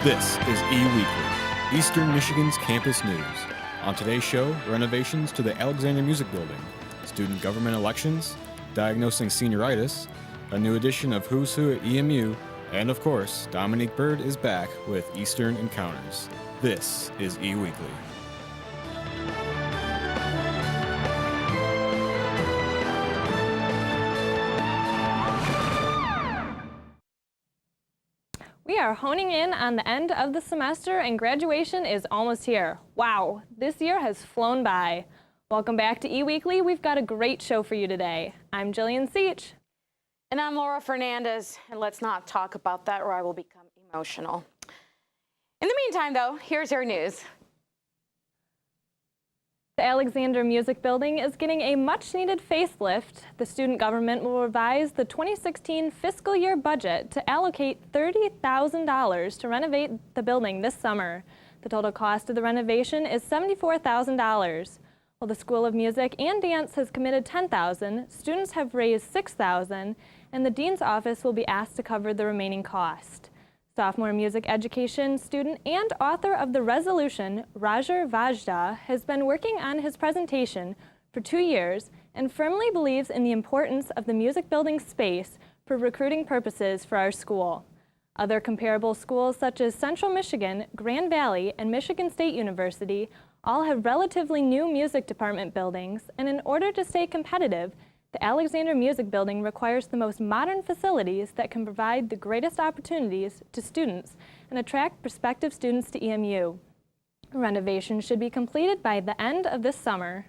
This is E-Weekly, Eastern Michigan's campus news. On today's show, renovations to the Alexandra Music Building, student government elections, diagnosing senioritis, a new edition of Who's Who at EMU, and of course, Dominique Bird is back with Eastern Encounters. This is E-Weekly. We are honing in on the end of the semester and graduation is almost here. Wow, this year has flown by. Welcome back to E-Weekly. We've got a great show for you today. I'm Jillian Seach. And I'm Laura Fernandez, and let's not talk about that or I will become emotional. In the meantime, though, here's your news. The Alexandra Music Building is getting a much-needed facelift. The student government will revise the 2016 fiscal year budget to allocate $30,000 to renovate the building this summer. The total cost of the renovation is $74,000. While the School of Music and Dance has committed $10,000, students have raised $6,000, and the Dean's Office will be asked to cover the remaining cost. Sophomore music education student and author of the resolution, Rajar Vajda, has been working on his presentation for 2 years and firmly believes in the importance of the music building space for recruiting purposes for our school. Other comparable schools such as Central Michigan, Grand Valley, and Michigan State University all have relatively new music department buildings, and in order to stay competitive, the Alexandra Music Building requires the most modern facilities that can provide the greatest opportunities to students and attract prospective students to EMU. Renovation should be completed by the end of this summer.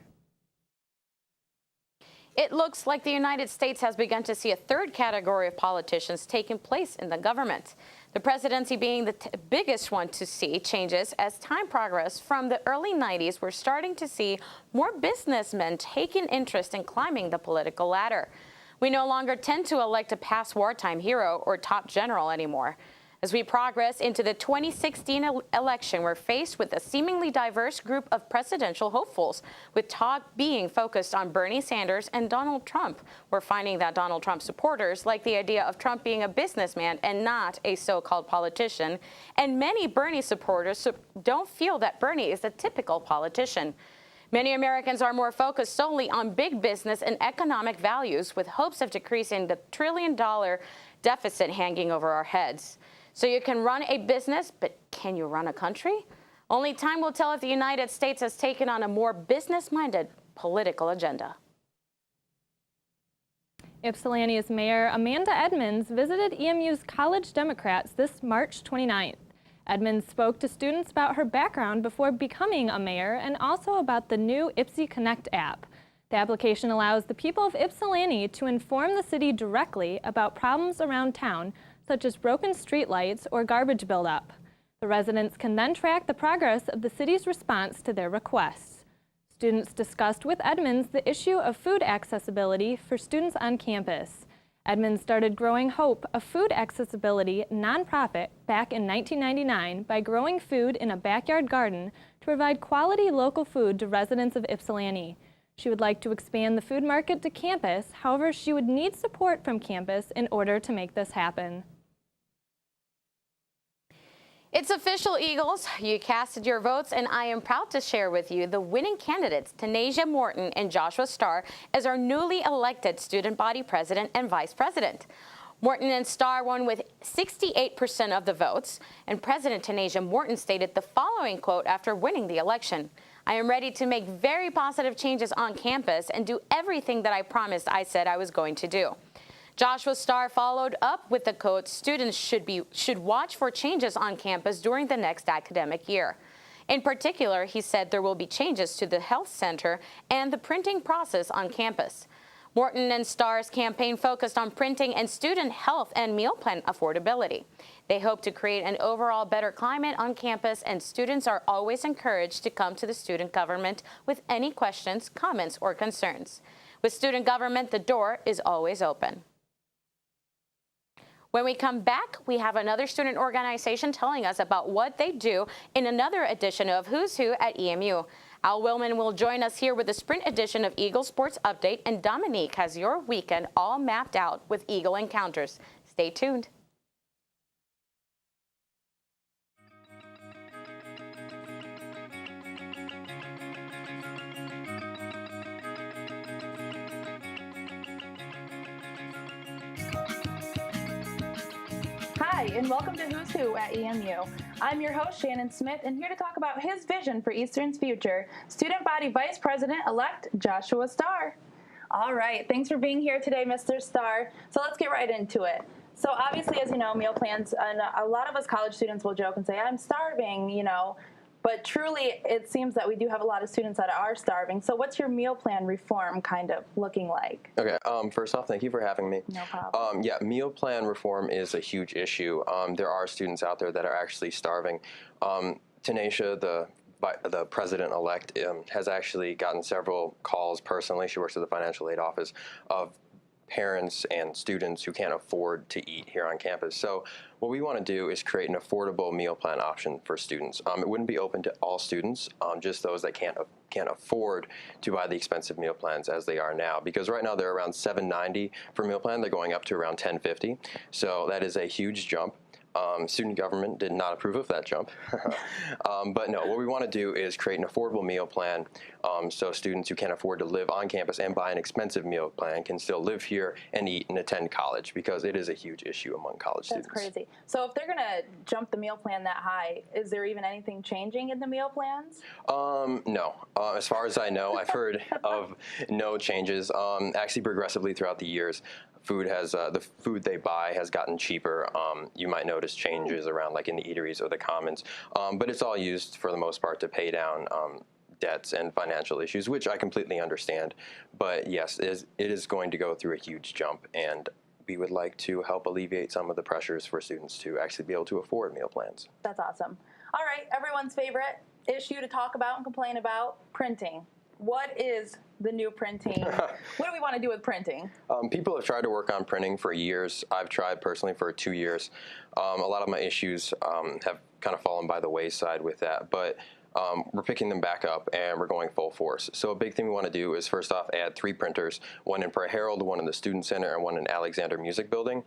It looks like the United States has begun to see a third category of politicians taking place in the government. The presidency being the biggest one to see changes as time progressed. From the early 90s, we're starting to see more businessmen taking interest in climbing the political ladder. We no longer tend to elect a past wartime hero or top general anymore. As we progress into the 2016 election, we're faced with a seemingly diverse group of presidential hopefuls, with talk being focused on Bernie Sanders and Donald Trump. We're finding that Donald Trump supporters like the idea of Trump being a businessman and not a so-called politician, and many Bernie supporters don't feel that Bernie is a typical politician. Many Americans are more focused solely on big business and economic values, with hopes of decreasing the trillion-dollar deficit hanging over our heads. So you can run a business, but can you run a country? Only time will tell if the United States has taken on a more business-minded political agenda. Ypsilanti's Mayor Amanda Edmonds visited EMU's College Democrats this March 29th. Edmonds spoke to students about her background before becoming a mayor and also about the new Ypsi Connect app. The application allows the people of Ypsilanti to inform the city directly about problems around town, such as broken streetlights or garbage buildup. The residents can then track the progress of the city's response to their requests. Students discussed with Edmonds the issue of food accessibility for students on campus. Edmonds started Growing Hope, a food accessibility nonprofit, back in 1999 by growing food in a backyard garden to provide quality local food to residents of Ypsilanti. She would like to expand the food market to campus, however, she would need support from campus in order to make this happen. It's official, Eagles. You casted your votes, and I am proud to share with you the winning candidates, Tanasia Morton and Joshua Starr, as our newly elected student body president and vice president. Morton and Starr won with 68% of the votes, and President Tanasia Morton stated the following quote after winning the election: "I am ready to make very positive changes on campus and do everything that I promised I said I was going to do." Joshua Starr followed up with the quote, "Students should watch for changes on campus during the next academic year." In particular, he said there will be changes to the health center and the printing process on campus. Morton and Starr's campaign focused on printing and student health and meal plan affordability. They hope to create an overall better climate on campus, and students are always encouraged to come to the student government with any questions, comments, or concerns. With student government, the door is always open. When we come back, we have another student organization telling us about what they do in another edition of Who's Who at EMU. Al Willman will join us here with the sprint edition of Eagle Sports Update, and Dominique has your weekend all mapped out with Eagle Encounters. Stay tuned. Hi, and welcome to Who's Who at EMU. I'm your host, Shannon Smith, and here to talk about his vision for Eastern's future, Student Body Vice President-elect Joshua Starr. All right, thanks for being here today, Mr. Starr. So let's get right into it. So obviously, as you know, meal plans, and a lot of us college students will joke and say, I'm starving, but truly it seems that we do have a lot of students that are starving. So what's your meal plan reform kind of looking like? Okay, first off, thank you for having me. No problem. Yeah, meal plan reform is a huge issue. There are students out there that are actually starving. Tanisha, the president-elect, has actually gotten several calls personally. She works at the financial aid office of parents and students who can't afford to eat here on campus. So what we want to do is create an affordable meal plan option for students. It wouldn't be open to all students, just those that can't afford to buy the expensive meal plans as they are now. Because right now they're around $7.90 for meal plan. They're going up to around $10.50. So that is a huge jump. Student government did not approve of that jump. But no, what we want to do is create an affordable meal plan so students who can't afford to live on campus and buy an expensive meal plan can still live here and eat and attend college, because it is a huge issue among college students. That's crazy. So if they're going to jump the meal plan that high, is there even anything changing in the meal plans? No. As far as I know, I've heard of no changes. Actually, progressively throughout the years, the food they buy has gotten cheaper. You might notice changes around, like in the eateries or the commons, but it's all used for the most part to pay down debts and financial issues, which I completely understand. But yes, it is going to go through a huge jump, and we would like to help alleviate some of the pressures for students to actually be able to afford meal plans. That's awesome. All right, everyone's favorite issue to talk about and complain about, printing. What is the new printing? What do we want to do with printing? People have tried to work on printing for years. I've tried personally for 2 years. A lot of my issues have kind of fallen by the wayside with that, but we're picking them back up and we're going full force. So a big thing we want to do is, first off, add 3 printers, one in Prairie Herald, one in the Student Center, and one in Alexandra Music Building.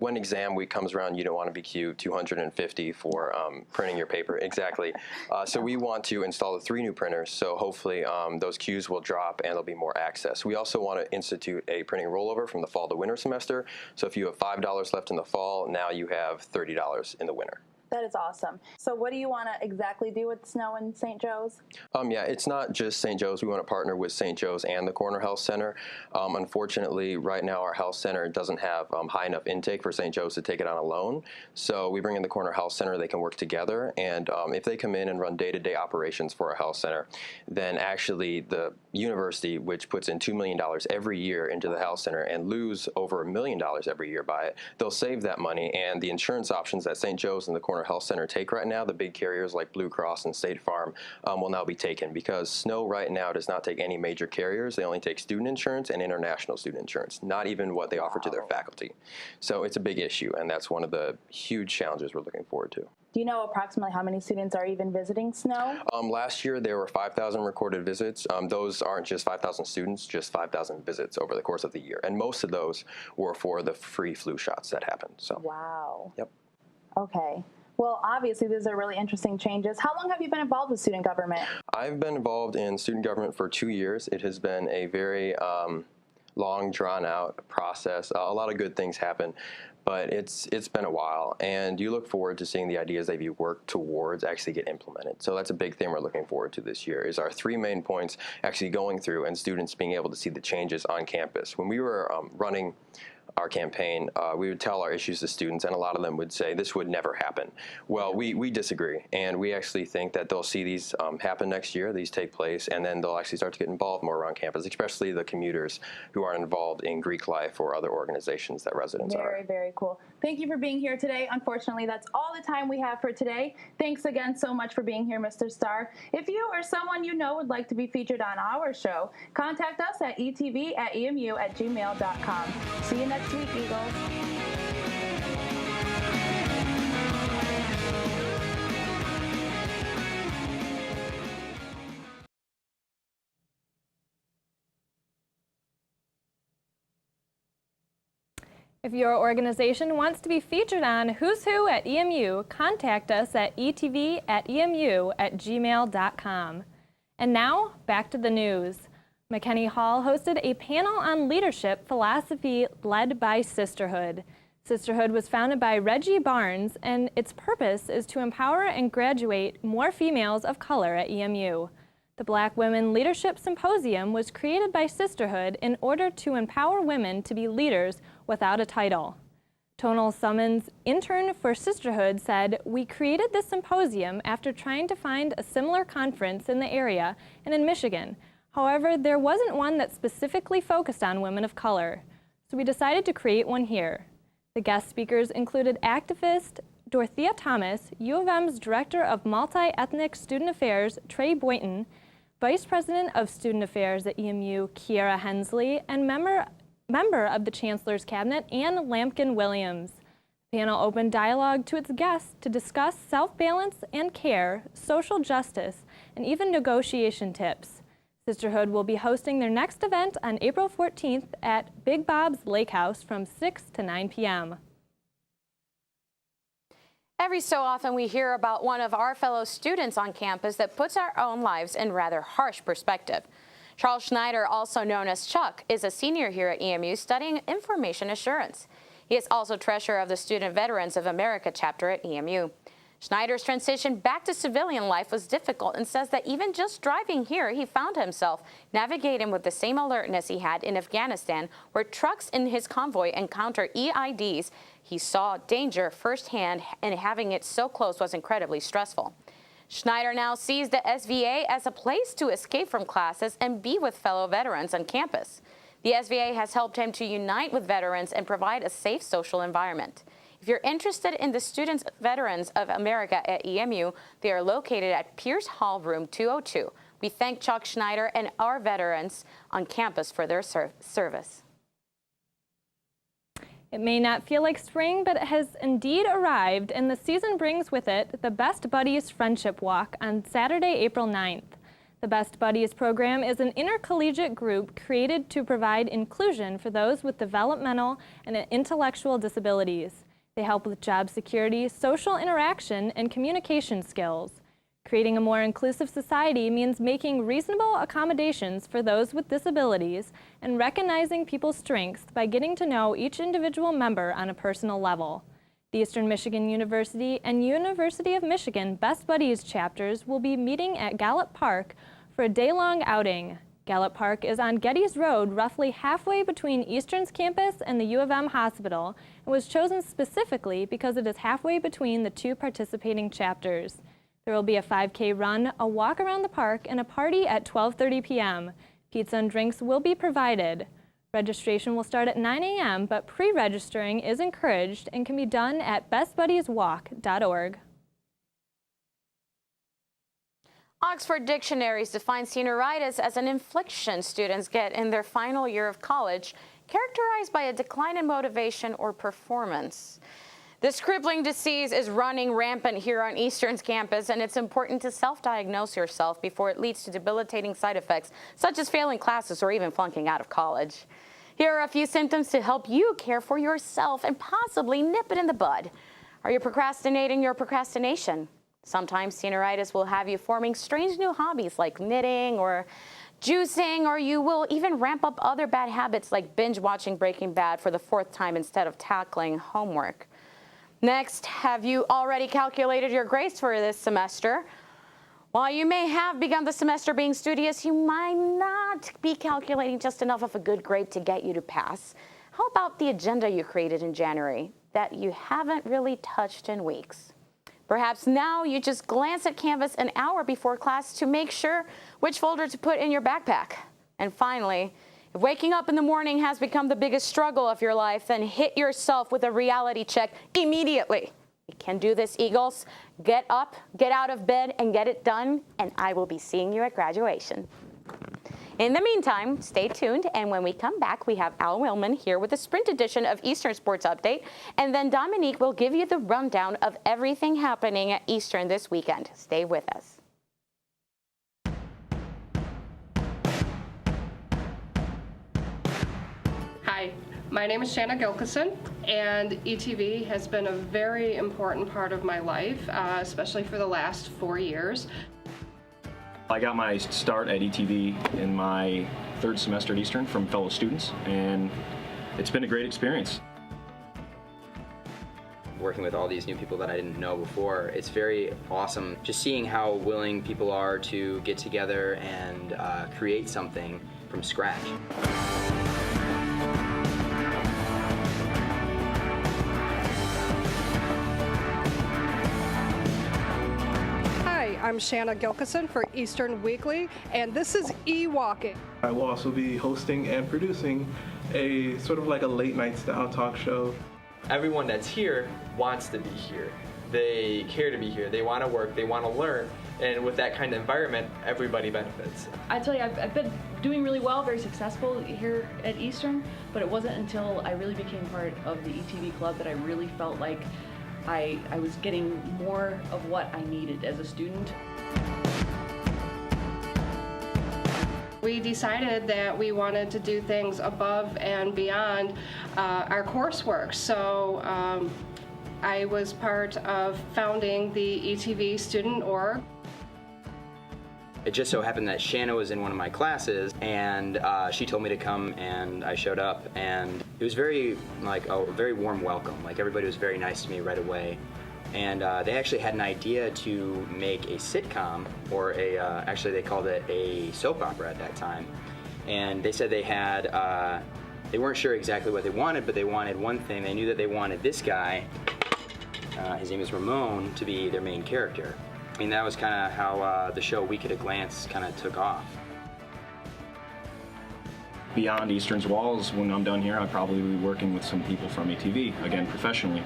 When exam week comes around, you don't want to be queued 250 for printing your paper. Exactly. So we want to install the 3 new printers, so hopefully those queues will drop and there'll be more access. We also want to institute a printing rollover from the fall to winter semester. So if you have $5 left in the fall, now you have $30 in the winter. That is awesome. So what do you want to exactly do with snow in St. Joe's? Yeah, it's not just St. Joe's. We want to partner with St. Joe's and the Corner Health Center. Unfortunately, right now our health center doesn't have high enough intake for St. Joe's to take it on alone. So we bring in the Corner Health Center. They can work together. And if they come in and run day-to-day operations for our health center, then actually the university, which puts in $2 million every year into the health center and lose over $1 million every year by it, they'll save that money. And the insurance options that St. Joe's and the Corner Health Center take right now, the big carriers like Blue Cross and State Farm, will now be taken, because Snow right now does not take any major carriers. They only take student insurance and international student insurance, not even what they offer to their faculty. So it's a big issue, and that's one of the huge challenges we're looking forward to. Do you know approximately how many students are even visiting Snow? Last year there were 5,000 recorded visits. Those aren't just 5,000 students, just 5,000 visits over the course of the year. And most of those were for the free flu shots that happened. So. Wow. Yep. Okay. Well, obviously, these are really interesting changes. How long have you been involved with student government? I've been involved in student government for 2 years. It has been a very long, drawn-out process. A lot of good things happen, but it's been a while, and you look forward to seeing the ideas that you work towards actually get implemented. So that's a big thing we're looking forward to this year, is our 3 main points actually going through and students being able to see the changes on campus. When we were running our campaign, we would tell our issues to students, and a lot of them would say this would never happen. Well, we disagree, and we actually think that they'll see these happen next year, these take place, and then they'll actually start to get involved more around campus, especially the commuters who are involved in Greek life or other organizations that residents are. Very, very cool. Thank you for being here today. Unfortunately, that's all the time we have for today. Thanks again so much for being here, Mr. Starr. If you or someone you know would like to be featured on our show, contact us at etv@emu@gmail.com. See you next week, Eagles. If your organization wants to be featured on Who's Who at EMU, contact us at etv@emu@gmail.com. And now, back to the news. McKinney Hall hosted a panel on leadership philosophy led by Sisterhood. Sisterhood was founded by Reggie Barnes, and its purpose is to empower and graduate more females of color at EMU. The Black Women Leadership Symposium was created by Sisterhood in order to empower women to be leaders without a title. Tonal Summons, intern for Sisterhood, said, "We created this symposium after trying to find a similar conference in the area and in Michigan. However, there wasn't one that specifically focused on women of color. So we decided to create one here." The guest speakers included activist Dorothea Thomas, U of M's Director of Multi-Ethnic Student Affairs, Trey Boynton, Vice President of Student Affairs at EMU, Kiara Hensley, and member of the Chancellor's Cabinet, Ann Lampkin-Williams. The panel opened dialogue to its guests to discuss self-balance and care, social justice, and even negotiation tips. Sisterhood will be hosting their next event on April 14th at Big Bob's Lake House from 6 to 9 p.m. Every so often we hear about one of our fellow students on campus that puts our own lives in rather harsh perspective. Charles Schneider, also known as Chuck, is a senior here at EMU studying information assurance. He is also treasurer of the Student Veterans of America chapter at EMU. Schneider's transition back to civilian life was difficult and says that even just driving here, he found himself navigating with the same alertness he had in Afghanistan, where trucks in his convoy encounter EIDs. He saw danger firsthand, and having it so close was incredibly stressful. Schneider now sees the SVA as a place to escape from classes and be with fellow veterans on campus. The SVA has helped him to unite with veterans and provide a safe social environment. If you're interested in the Student Veterans of America at EMU, they are located at Pierce Hall, room 202. We thank Chuck Schneider and our veterans on campus for their service. It may not feel like spring, but it has indeed arrived, and the season brings with it the Best Buddies Friendship Walk on Saturday, April 9th. The Best Buddies program is an intercollegiate group created to provide inclusion for those with developmental and intellectual disabilities. They help with job security, social interaction, and communication skills. Creating a more inclusive society means making reasonable accommodations for those with disabilities and recognizing people's strengths by getting to know each individual member on a personal level. The Eastern Michigan University and University of Michigan Best Buddies chapters will be meeting at Gallup Park for a day-long outing. Gallup Park is on Geddes Road, roughly halfway between Eastern's campus and the U of M hospital, and was chosen specifically because it is halfway between the two participating chapters. There will be a 5K run, a walk around the park, and a party at 12:30 p.m. Pizza and drinks will be provided. Registration will start at 9 a.m., but pre-registering is encouraged and can be done at bestbuddieswalk.org. Oxford dictionaries define senioritis as an infliction students get in their final year of college, characterized by a decline in motivation or performance. This crippling disease is running rampant here on Eastern's campus, and it's important to self-diagnose yourself before it leads to debilitating side effects, such as failing classes or even flunking out of college. Here are a few symptoms to help you care for yourself and possibly nip it in the bud. Are you procrastinating your procrastination? Sometimes senioritis will have you forming strange new hobbies like knitting or juicing, or you will even ramp up other bad habits like binge watching Breaking Bad for the 4th time instead of tackling homework. Next, have you already calculated your grades for this semester? While you may have begun the semester being studious, you might not be calculating just enough of a good grade to get you to pass. How about the agenda you created in January that you haven't really touched in weeks? Perhaps now you just glance at Canvas an hour before class to make sure which folder to put in your backpack. And finally, if waking up in the morning has become the biggest struggle of your life, then hit yourself with a reality check immediately. You can do this, Eagles. Get up, get out of bed, and get it done, and I will be seeing you at graduation. In the meantime, stay tuned, and when we come back, we have Al Willman here with a sprint edition of Eastern Sports Update, and then Dominique will give you the rundown of everything happening at Eastern this weekend. Stay with us. Hi, my name is Shanna Gilkison, and ETV has been a very important part of my life, especially for the last 4 years. I got my start at ETV in my 3rd semester at Eastern from fellow students, and it's been a great experience. working with all these new people that I didn't know before. It's very awesome just seeing how willing people are to get together and create something from scratch. Hi, I'm Shanna Gilkison for Eastern Weekly, and this is E-Walking. I will also be hosting and producing a sort of like a late night style talk show. Everyone that's here wants to be here. They care to be here. They want to work. They want to learn. And with that kind of environment, everybody benefits. I tell you, I've been doing really well, very successful here at Eastern, but it wasn't until I really became part of the ETV club that I really felt like I was getting more of what I needed as a student. We decided that we wanted to do things above and beyond our coursework. So I was part of founding the ETV Student Org. It just so happened that Shanna was in one of my classes, and she told me to come, and I showed up, and it was very, like, a very warm welcome. Like, everybody was very nice to me right away. And they actually had an idea to make a sitcom, or actually they called it a soap opera at that time. And they said they had, they weren't sure exactly what they wanted, but they wanted one thing. They knew that they wanted this guy, his name is Ramon, to be their main character. I mean, that was kind of how the show Week at a Glance kind of took off. Beyond Eastern's walls, when I'm done here, I'll probably be working with some people from ETV, again, professionally.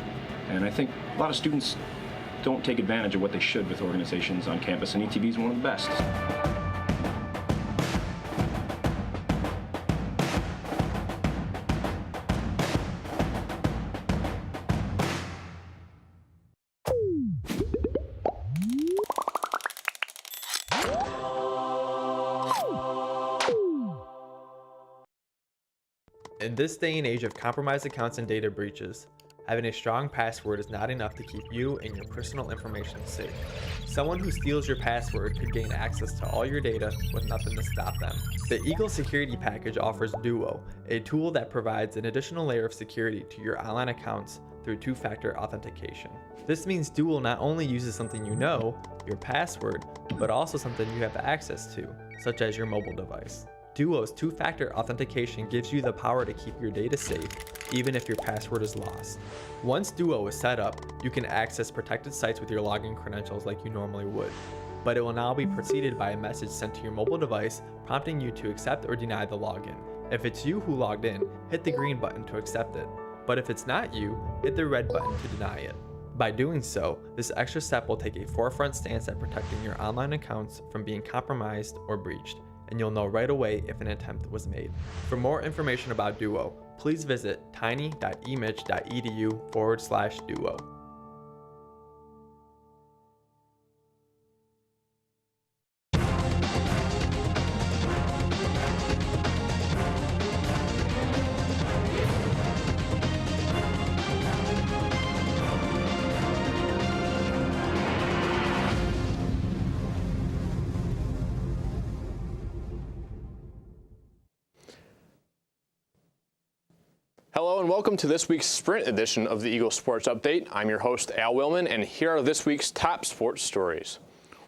And I think a lot of students don't take advantage of what they should with organizations on campus, and ETV is one of the best. In this day and age of compromised accounts and data breaches, having a strong password is not enough to keep you and your personal information safe. Someone who steals your password could gain access to all your data with nothing to stop them. The Eagle Security Package offers Duo, a tool that provides an additional layer of security to your online accounts through two-factor authentication. This means Duo not only uses something you know, your password, but also something you have access to, such as your mobile device. Duo's two-factor authentication gives you the power to keep your data safe, even if your password is lost. Once Duo is set up, you can access protected sites with your login credentials like you normally would. But it will now be preceded by a message sent to your mobile device prompting you to accept or deny the login. If it's you who logged in, hit the green button to accept it. But if it's not you, hit the red button to deny it. By doing so, this extra step will take a forefront stance at protecting your online accounts from being compromised or breached, and you'll know right away if an attempt was made. For more information about Duo, please visit tiny.emich.edu/Duo. Hello and welcome to this week's Sprint edition of the Eagle Sports Update. I'm your host, Al Willman, and here are this week's top sports stories.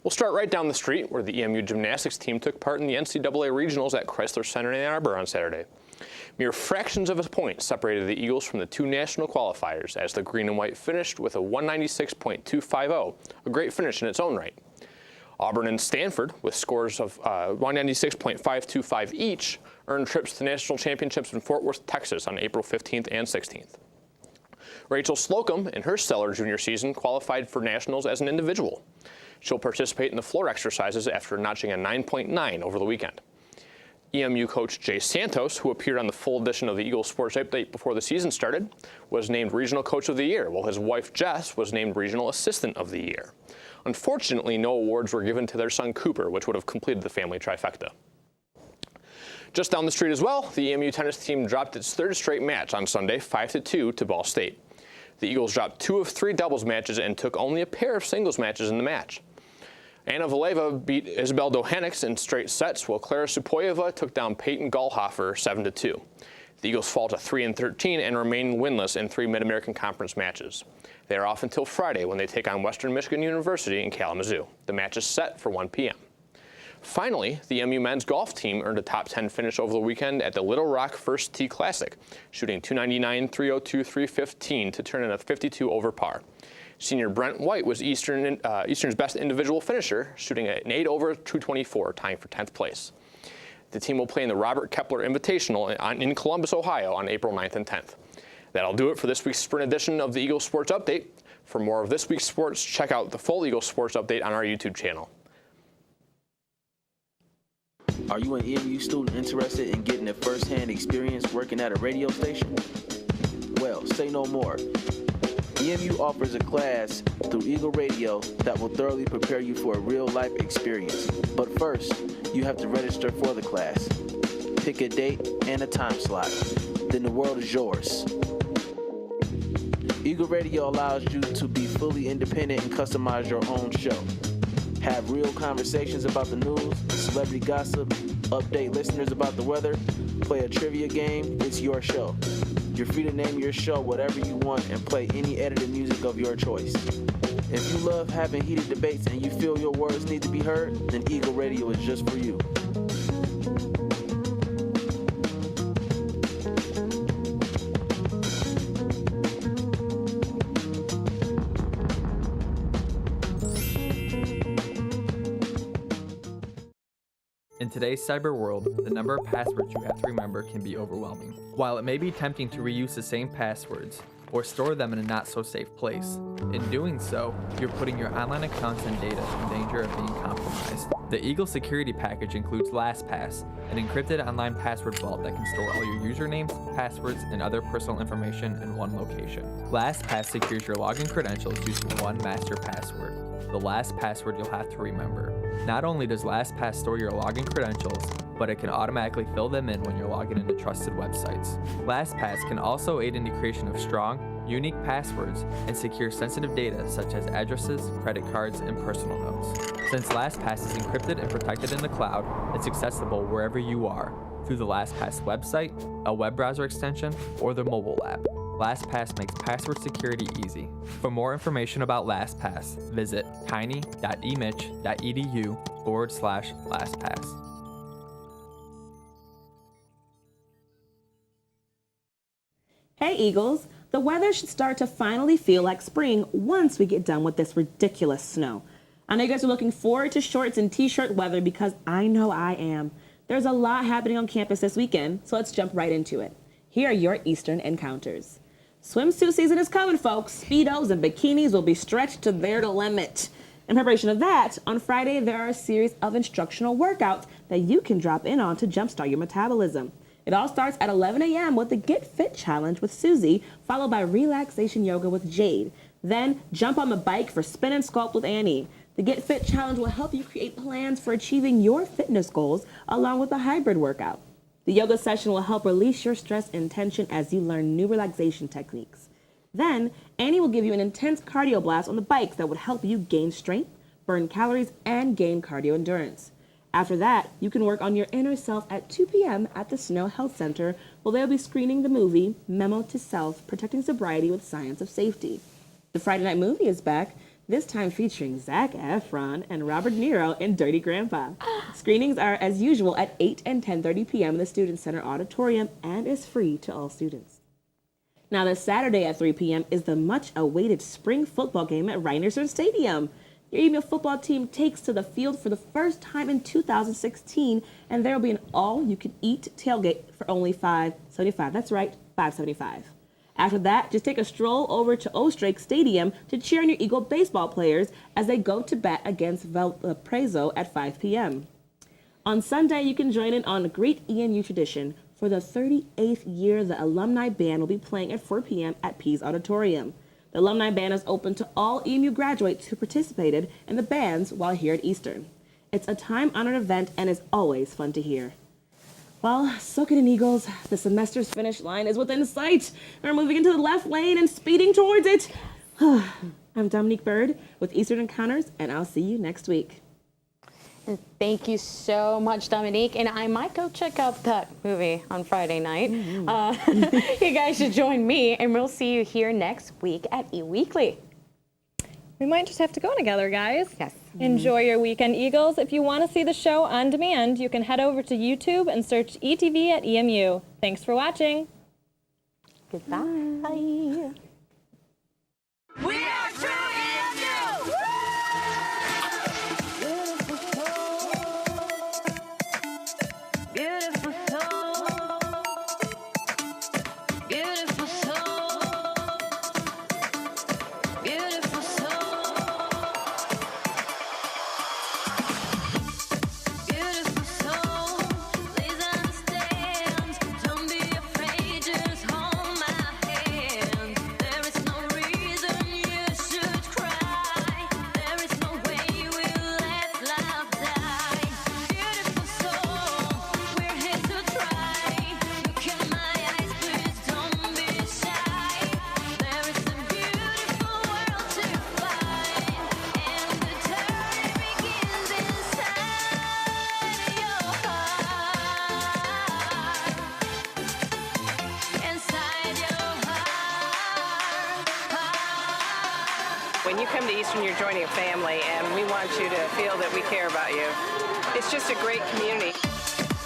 We'll start right down the street where the EMU gymnastics team took part in the NCAA Regionals at Chrysler Center in Ann Arbor on Saturday. Mere fractions of a point separated the Eagles from the two national qualifiers as the green and white finished with a 196.250, a great finish in its own right. Auburn and Stanford, with scores of 196.525 each, earned trips to national championships in Fort Worth, Texas on April 15th and 16th. Rachel Slocum, in her stellar junior season, qualified for nationals as an individual. She'll participate in the floor exercises after notching a 9.9 over the weekend. EMU coach Jay Santos, who appeared on the full edition of the Eagle Sports Update before the season started, was named Regional Coach of the Year, while his wife Jess was named Regional Assistant of the Year. Unfortunately, no awards were given to their son Cooper, which would have completed the family trifecta. Just down the street as well, the EMU tennis team dropped its third straight match on Sunday, 5-2 to Ball State. The Eagles dropped 2 of 3 doubles matches and took only a pair of singles matches in the match. Anna Valeva beat Isabel Dohanix in straight sets, while Clara Supoyeva took down Peyton Gallhofer 7-2. The Eagles fall to 3-13 and remain winless in 3 Mid-American Conference matches. They are off until Friday when they take on Western Michigan University in Kalamazoo. The match is set for 1 p.m. Finally, the MU men's golf team earned a top 10 finish over the weekend at the Little Rock First Tee Classic, shooting 299, 302, 315 to turn in a 52 over par. Senior Brent White was Eastern's best individual finisher, shooting an 8 over 224, tying for 10th place. The team will play in the Robert Kepler Invitational in Columbus, Ohio on April 9th and 10th. That'll do it for this week's Sprint edition of the Eagles Sports Update. For more of this week's sports, check out the full Eagles Sports Update on our YouTube channel. Are you an EMU student interested in getting a first-hand experience working at a radio station? Well, say no more. EMU offers a class through Eagle Radio that will thoroughly prepare you for a real-life experience. But first, you have to register for the class. Pick a date and a time slot. Then the world is yours. Eagle Radio allows you to be fully independent and customize your own show. Have real conversations about the news, celebrity gossip, update listeners about the weather, play a trivia game. It's your show. You're free to name your show whatever you want and play any edited music of your choice. If you love having heated debates and you feel your words need to be heard, then Eagle Radio is just for you. In today's cyber world, the number of passwords you have to remember can be overwhelming. While it may be tempting to reuse the same passwords or store them in a not-so-safe place, in doing so, you're putting your online accounts and data in danger of being compromised. The Eagle security package includes LastPass, an encrypted online password vault that can store all your usernames, passwords, and other personal information in one location. LastPass secures your login credentials using one master password, the last password you'll have to remember. Not only does LastPass store your login credentials, but it can automatically fill them in when you're logging into trusted websites. LastPass can also aid in the creation of strong, unique passwords and secure sensitive data such as addresses, credit cards, and personal notes. Since LastPass is encrypted and protected in the cloud, it's accessible wherever you are, through the LastPass website, a web browser extension, or the mobile app. LastPass makes password security easy. For more information about LastPass, visit tiny.emich.edu/LastPass. Hey Eagles, the weather should start to finally feel like spring once we get done with this ridiculous snow. I know you guys are looking forward to shorts and t-shirt weather because I know I am. There's a lot happening on campus this weekend, so let's jump right into it. Here are your Eastern encounters. Swimsuit season is coming, folks. Speedos and bikinis will be stretched to their limit. In preparation of that, on Friday there are a series of instructional workouts that you can drop in on to jumpstart your metabolism. It all starts at 11 a.m. with the Get Fit Challenge with Susie, followed by Relaxation Yoga with Jade. Then jump on the bike for Spin and Sculpt with Annie. The Get Fit Challenge will help you create plans for achieving your fitness goals along with a hybrid workout. The yoga session will help release your stress and tension as you learn new relaxation techniques. Then, Annie will give you an intense cardio blast on the bikes that would help you gain strength, burn calories, and gain cardio endurance. After that, you can work on your inner self at 2 p.m. at the Snow Health Center, where they'll be screening the movie Memo to Self, Protecting Sobriety with Science of Safety. The Friday night movie is back, this time featuring Zac Efron and Robert De Niro in Dirty Grandpa. Screenings are, as usual, at 8 and 10:30 p.m. in the Student Center Auditorium and is free to all students. Now, this Saturday at 3 p.m. is the much-awaited spring football game at Reinerson Stadium. Your EMU football team takes to the field for the first time in 2016, and there will be an all-you-can-eat tailgate for only $5.75. That's right, $5.75. After that, just take a stroll over to Ostrake Stadium to cheer on your Eagle baseball players as they go to bat against Valparaiso at 5 p.m. On Sunday, you can join in on a great EMU tradition. For the 38th year, the Alumni Band will be playing at 4 p.m. at Pease Auditorium. The Alumni Band is open to all EMU graduates who participated in the bands while here at Eastern. It's a time-honored event and is always fun to hear. Well, soak it in, Eagles. The semester's finish line is within sight. We're moving into the left lane and speeding towards it. I'm Dominique Bird with Eastern Encounters, and I'll see you next week. And thank you so much, Dominique. And I might go check out that movie on Friday night. You guys should join me, and we'll see you here next week at eWeekly. We might just have to go together, guys. Yes. Enjoy your weekend, Eagles. If you want to see the show on demand, you can head over to YouTube and search ETV at EMU. Thanks for watching. Goodbye. We are true EMU! Beautiful soul. Beautiful soul. Beautiful soul. Beautiful soul. Please understand. Don't be afraid, just hold my hand. There is no reason you should cry. There is no way we'll let love die. Beautiful soul, we're here to try. Look in my eyes, please don't be shy. There is a beautiful world to find, and the journey begins inside your heart. Inside your heart. When you come to Eastern, you're joining a family, and we want you to feel that we care about you. It's just a great community.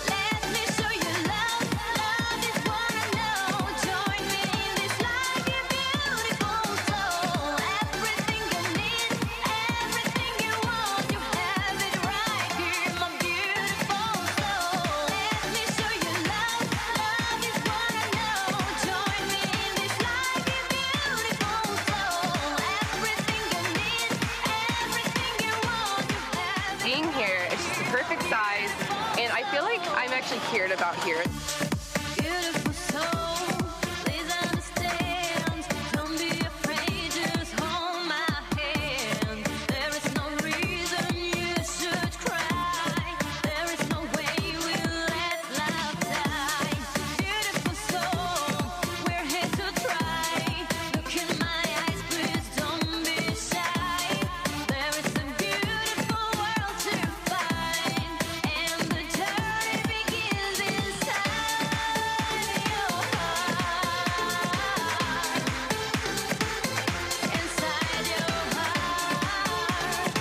Let me show you love. Love is what I know. Join me in this life, you beautiful soul. Everything you need, everything you want, you have it right here, my beautiful soul. Let me show you love. Love is what I know. Join me in this life, you beautiful soul. Everything you need, everything you want, you have it. Being here is just the perfect size, and I feel like I'm actually cared about here. Beautiful soul, please understand. Don't be afraid, just hold my hand. There is no reason you should cry. There is no way we'll let love die. Beautiful soul, we're here to try. Look in my eyes, please don't be shy. There is a beautiful world to find, and the journey begins inside your heart. Inside your heart.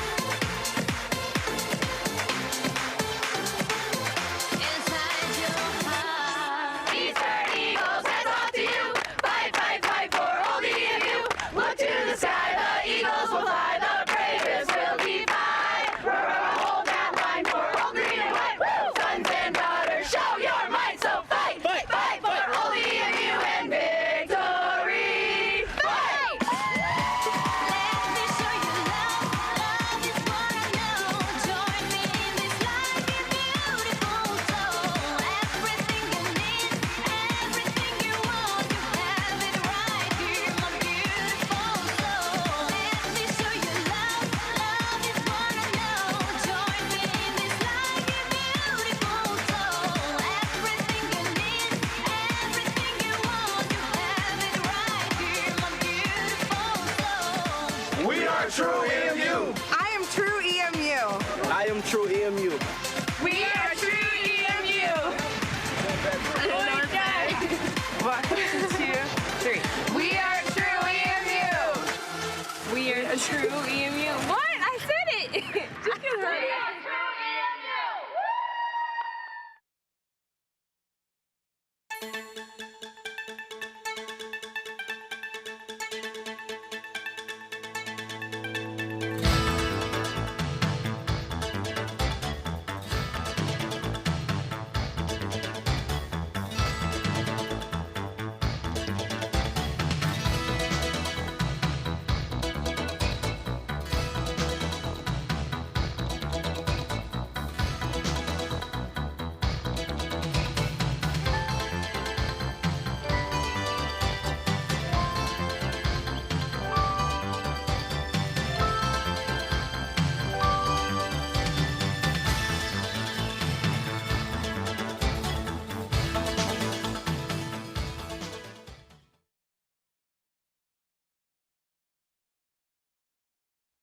Inside your heart. Eastern Eagles, hats off to you. Fight, fight, fight for old EMU. Look to the sky, the Eagles will fly. The bravest will defy. Forever hold that line for old green and white. Woo! Sons and daughters, show your might. So fight, fight, fight for old EMU and victory. Fight! Let me show you love. Love is what I know. Join me in this life, you beautiful soul. Everything you need, everything you want, you have it right here, my beautiful soul. Let me show you love. Love is what I know. Join me in this life, you beautiful soul. Everything you need, everything you want, you have it right here, my beautiful soul. We are true EMU. I am true EMU. I am true EMU.